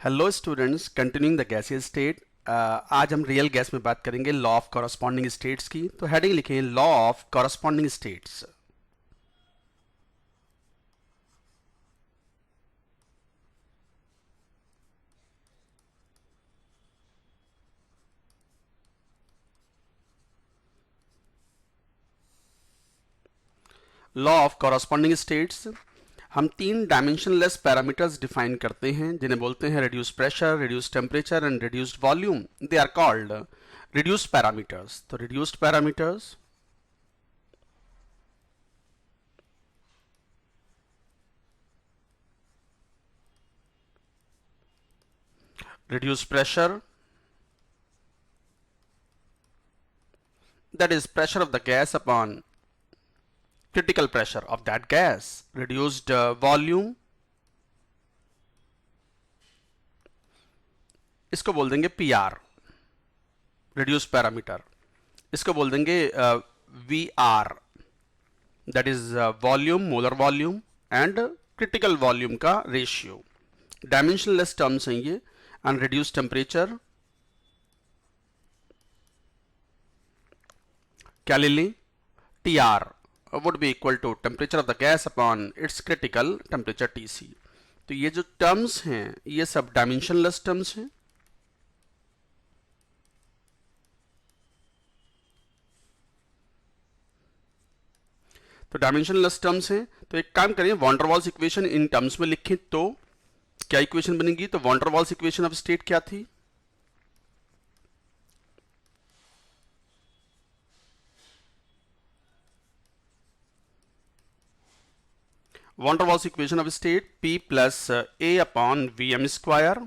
Hello students, continuing the gaseous state. आज हम real gas में बात करेंगे लॉ ऑफ कॉरस्पॉन्डिंग स्टेट्स की। तो हेडिंग लिखें law of corresponding states. Law of corresponding states, हम तीन डायमेंशनलेस पैरामीटर्स डिफाइन करते हैं जिन्हें बोलते हैं reduced pressure, reduced temperature and reduced volume. They are called reduced parameters. तो reduced parameters reduced pressure, that is pressure of the gas upon critical pressure of that gas, reduced volume, इसको बोल देंगे P R, reduce parameter. इसको बोल देंगे we are, that is volume, molar volume and critical volume का ratio. Dimensionless terms हैं ये। And reduce temperature क्या ले लें? T R would be equal to temperature of the gas upon its critical temperature T C. तो ये जो terms हैं ये सब डायमेंशनलेस टर्म्स हैं। तो डायमेंशनलेस टर्म्स हैं। तो एक काम करें, von der Waals equation in terms में लिखें तो क्या इक्वेशन बनेगी? तो von der Waals equation of state क्या थी? Van der Waals equation of state P plus A upon VM square,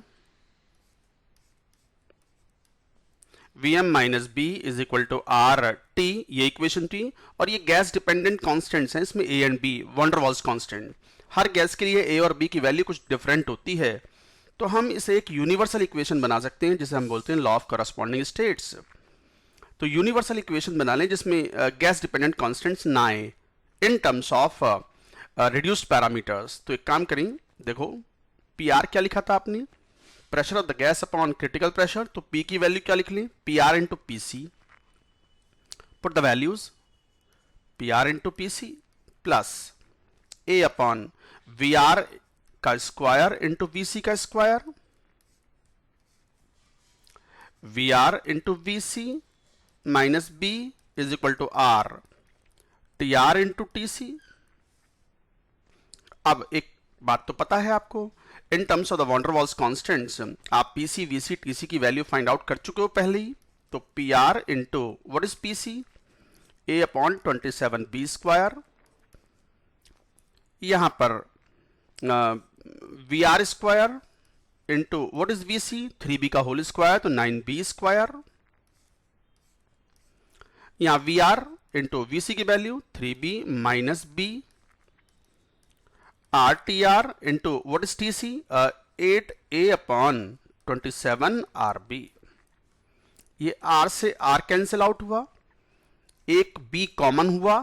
Vm minus b is equal to R T, ये equation थी। और ये गैस डिपेंडेंट कॉन्स्टेंट्स हैं, इसमें a and b van der Waals constant. हर gas के लिए ए और बी की वैल्यू कुछ डिफरेंट होती है। तो हम इसे एक यूनिवर्सल इक्वेशन बना सकते हैं जिसे हम बोलते हैं लॉ ऑफ करस्पॉन्डिंग स्टेट्स। तो यूनिवर्सल इक्वेशन बना लें जिसमें गैस डिपेंडेंट कॉन्स्टेंट्स ना आए इन टर्म्स ऑफ रिड्यूस्ड पैरामीटर्स। तो एक काम करें, देखो पी आर क्या लिखा था आपने? Pressure of the gas upon critical pressure. तो P की वैल्यू क्या लिख लें? P R into P C. Put the values P R into P C plus a upon V R का स्क्वायर इंटू वी सी का square, V R into V C minus b is equal to R T R into T C. अब एक बात तो पता है आपको, in terms of the von der Waals constants आप पीसी, वीसी, टीसी की वैल्यू फाइंड आउट कर चुके हो पहले ही। तो P R into what is PC? A upon 27 B square. यहां पर V R square into what is V C? 3b का होल स्क्वायर, तो 9b स्क्वायर। यहां V R into V C की value 3b minus b, R T R into what is T C? 8a upon 27 R B. ये r से r cancel out हुआ, एक b common हुआ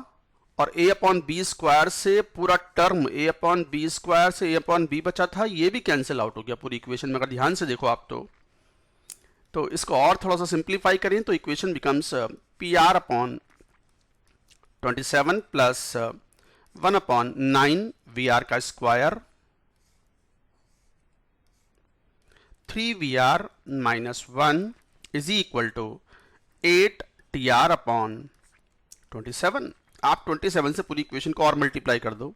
और a upon b square से पूरा term a upon b square से a upon b बचा था, ये भी कैंसिल आउट हो गया पूरी इक्वेशन में। अगर ध्यान से देखो आप तो इसको और थोड़ा सा सिंप्लीफाई करें तो equation becomes P R upon 27 plus 1 upon 9 V R का square, 3 V R minus 1 is equal to 8 T R upon 27। आप 27 से पूरी इक्वेशन को और मल्टीप्लाई कर दो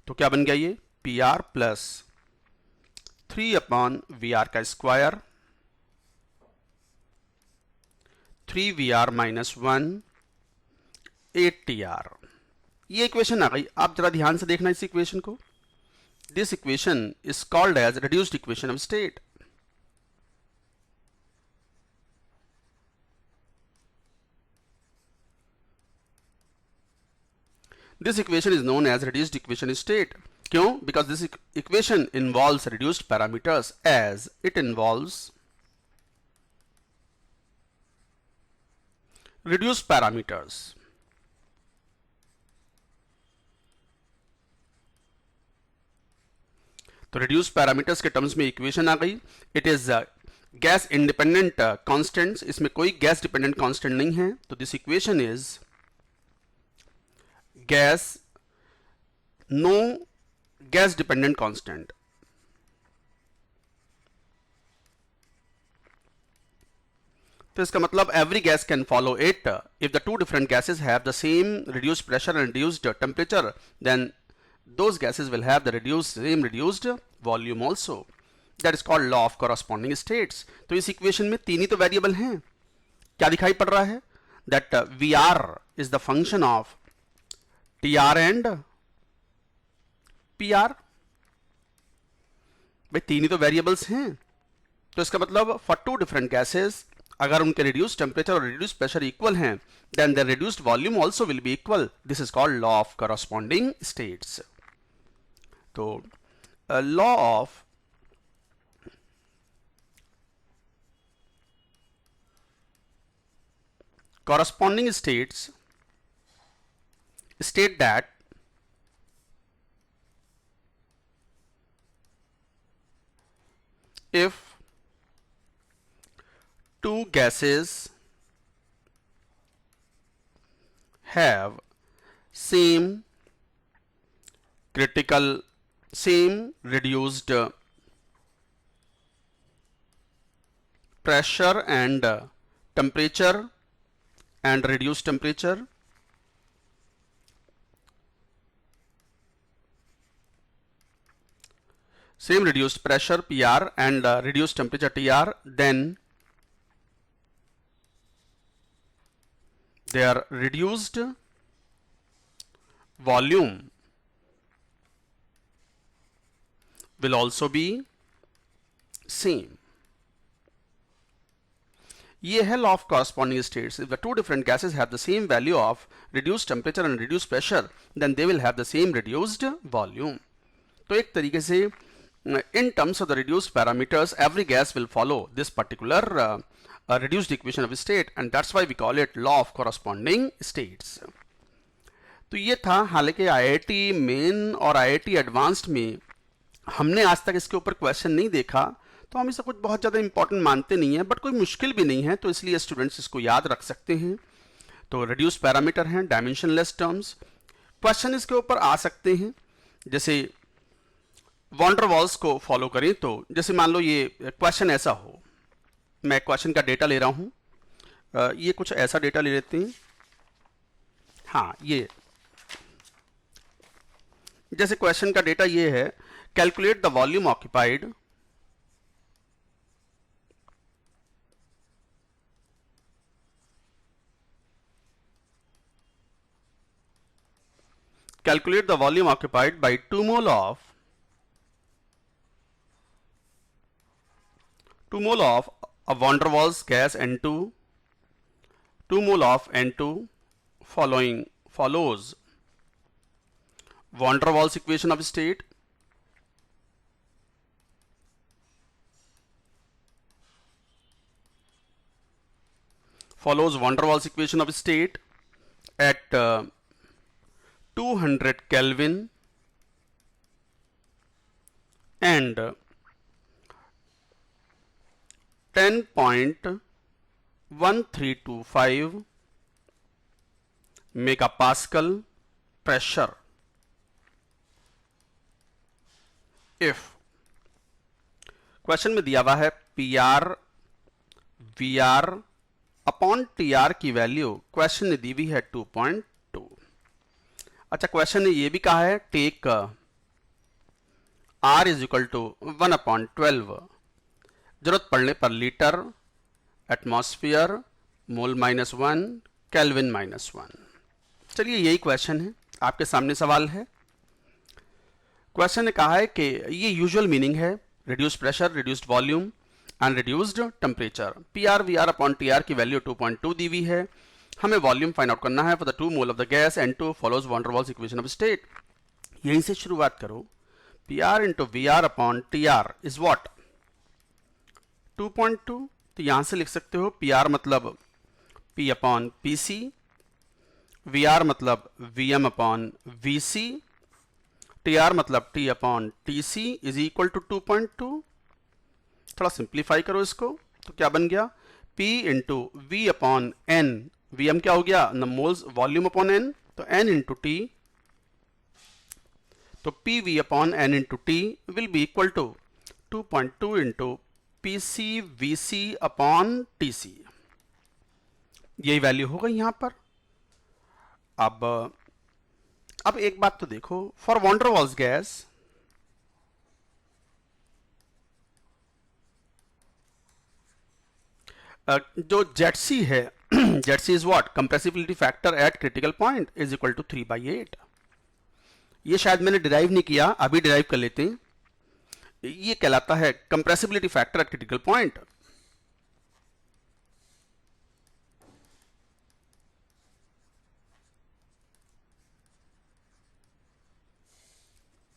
तो क्या बन गया? ये P R plus 3 upon V R का square, 3 V R minus 1 8 T R. ये इक्वेशन आ गई। आप जरा ध्यान से देखना इस इक्वेशन को। This equation is called as reduced equation of state. This equation is known as reduced equation of state. क्यों? Because this equation involves reduced parameters as it involves reduced parameters. तो रिड्यूस पैरामीटर्स के terms में equation आ गई. It is gas independent constants, इसमें कोई gas dependent constant नहीं है. तो this equation is gas no gas dependent constant. तो इसका मतलब every gas can follow it. If the two different gases have the same reduced pressure and reduced temperature, then those gases will have the same reduced volume also. That is called law of corresponding states. तो इस equation में तीन ही तो variable हैं. क्या दिखाई पड़ रहा है? That VR is the function of TR and PR. भाई तीन ही तो वेरिएबल्स हैं. तो इसका मतलब for two different gases, अगर उनके रिड्यूस टेम्परेचर और रिड्यूस प्रेशर इक्वल हैं, then the reduced volume also will be equal. This is called law of corresponding states. तो law of corresponding states state that if two gases have same reduced pressure and temperature and reduced temperature, same reduced pressure PR and reduced temperature TR, then their reduced volume will also be same. ये है law of corresponding states. If the two different gases have the same value of reduced temperature and reduced pressure, then they will have the same reduced volume. तो एक तरीके से in terms of the reduced parameters, every gas will follow this particular reduced equation of state, and that's why we call it law of corresponding states. तो ये था. हालांकि IIT main और IIT advanced में हमने आज तक इसके ऊपर क्वेश्चन नहीं देखा, तो हम इसे कुछ बहुत ज़्यादा इंपॉर्टेंट मानते नहीं हैं, बट कोई मुश्किल भी नहीं है, तो इसलिए स्टूडेंट्स इसको याद रख सकते हैं. तो रिड्यूस पैरामीटर हैं, डायमेंशनलेस टर्म्स. क्वेश्चन इसके ऊपर आ सकते हैं, जैसे वॉन डर वाल्स को फॉलो करें. तो जैसे मान लो ये क्वेश्चन ऐसा हो, मैं क्वेश्चन का डेटा ले रहा हूं, ये कुछ ऐसा डेटा ले लेते हैं. हाँ, ये जैसे क्वेश्चन का डेटा ये है, calculate the volume occupied by 2 mole of a van der Waals gas N2, 2 mole of N2 follows van der Waals equation of state, at 200 Kelvin and 10.1325 megapascal pressure. If question में दिया हुआ है PR VR upon TR की value question ने दी हुई है 2.2. अच्छा, question ने ये भी कहा है take R is equal to 1/12, जरूरत पड़ने पर लीटर, एटमॉस्फेयर, मोल -1, केल्विन -1. चलिए यही क्वेश्चन है, आपके सामने सवाल है. क्वेश्चन ने कहा है कि ये यूजुअल मीनिंग है reduced pressure, reduced volume and reduced temperature. PR VR upon TR की वैल्यू 2.2 दी हुई है. हमें वॉल्यूम फाइंड आउट करना है for the 2 mole of the gas N2 follows van der Waals equation of state. यहीं से शुरुआत करो. PR into VR upon TR is what 2.2. तो यहां से लिख सकते हो PR मतलब P अपॉन PC, VR मतलब VM upon VC, T R मतलब T upon T C is equal to 2.2। थोड़ा सिंप्लीफाई करो इसको, तो क्या बन गया, P into V upon n, V m क्या हो गया, मोल्स वॉल्यूम अपॉन एन, तो एन इंटू टी, तो P V upon n into T will be equal to 2.2 into P C V C upon T C. यही value हो गई यहां पर। अब एक बात तो देखो, for van der Waals gas जो जेटसी है, Z C is what, compressibility factor at critical point is equal to 3/8। ये शायद मैंने डिराइव नहीं किया, अभी डिराइव कर लेते हैं। ये कहलाता है compressibility factor at critical point.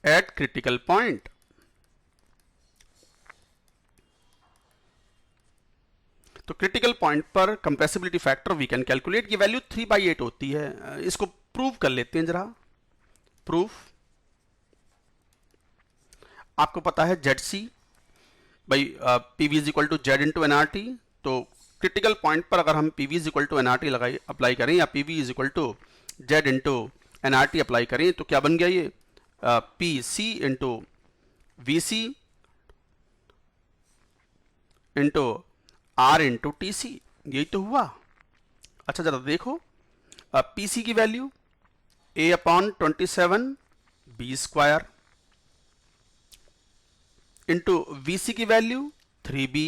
At critical point, तो क्रिटिकल पॉइंट पर compressibility factor we can calculate, ये वैल्यू 3/8 होती है। इसको प्रूव कर लेते हैं जरा। प्रूफ, आपको पता है जेड सी भाई PV is equal to Z into NRT, तो क्रिटिकल पॉइंट पर अगर हम PV is equal to NRT लगाई अप्लाई करें या PV is equal to Z into NRT apply करें, तो क्या बन गया ये P C into V C into R into T C, यही तो हुआ। अच्छा जरा देखो, पी सी की value A upon 27 B square into V C की value 3b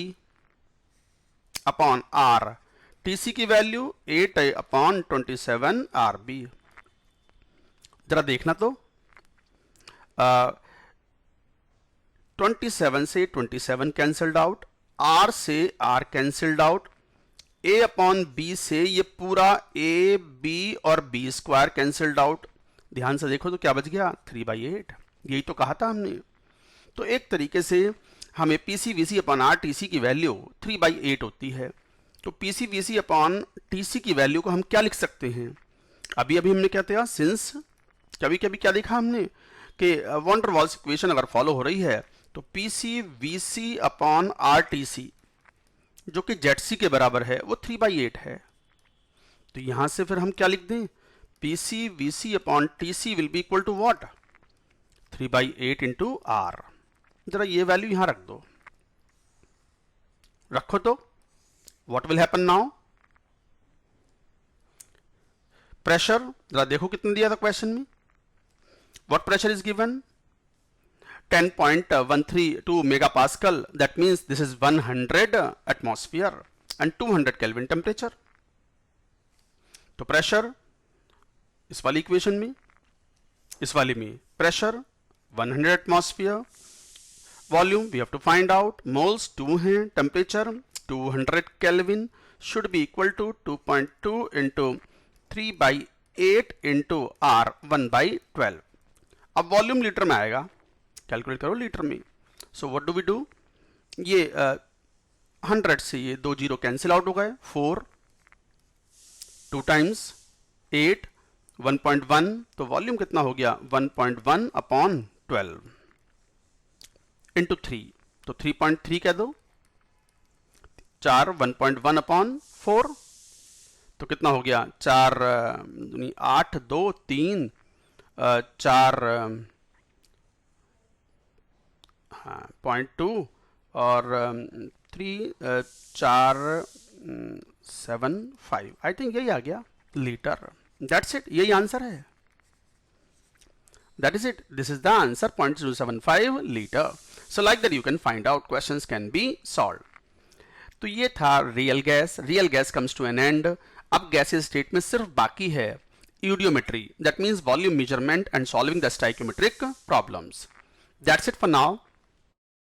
upon R, T C की वैल्यू 8 अपॉन 27 आर बी। जरा देखना तो 27 से 27 कैंसल्ड आउट, आर से R cancelled out, a upon b से ये पूरा ए बी और बी स्क्वायर कैंसल्ड आउट। ध्यान से देखो तो क्या बच गया, 3/8। यही तो कहा था हमने। तो एक तरीके से हमें P C V C upon R T C की वैल्यू 3/8 होती है। तो P C V C upon T C की वैल्यू को हम क्या लिख सकते हैं, अभी अभी हमने क्या किया, सिंस कभी कभी क्या देखा हमने कि वॉन डर वाल्स इक्वेशन अगर फॉलो हो रही है तो P C V C upon R T C जो कि जेड सी के बराबर है वो 3/8 है। तो यहां से फिर हम क्या लिख दें, P C V C upon T C will be equal to what, 3/8 into R. जरा ये वैल्यू यहां रख दो, रखो तो what will happen now, pressure जरा देखो कितना दिया था क्वेश्चन में, what pressure is given, 10.132 megapascal, that means this is 100 atmosphere and 200 Kelvin temperature। तो प्रेशर इस वाली इक्वेशन में, इस वाली में pressure 100 atmosphere, volume we have to find out, moles 2 हैं, temperature 200 kelvin should be equal to 2.2 into 3/8 into R 1/12। अब volume litre में आएगा, कैलकुलेट करो लीटर में। So what do we do, ये 100 से ये 2 जीरो कैंसिल आउट हो गए, 4 2 टाइम्स 8 1.1, तो वॉल्यूम कितना हो गया 1.1 अपॉन 12 इंटू 3, तो 3.3 कह दो, 4 1.1 अपॉन 4, तो कितना हो गया 4 8 2 3 4 0.2 और 3 4 7 5, आई थिंक यही आ गया लीटर। दैट्स इट, यही आंसर है। That is it. This is the answer, 0.075 liter. So like that you can find out, questions can be solved. तो ये था real gas. Real gas comes to an end. अब gases state में सिर्फ बाकी है यूडियोमेट्री, that means volume measurement and solving the stoichiometric problems. That's it for now.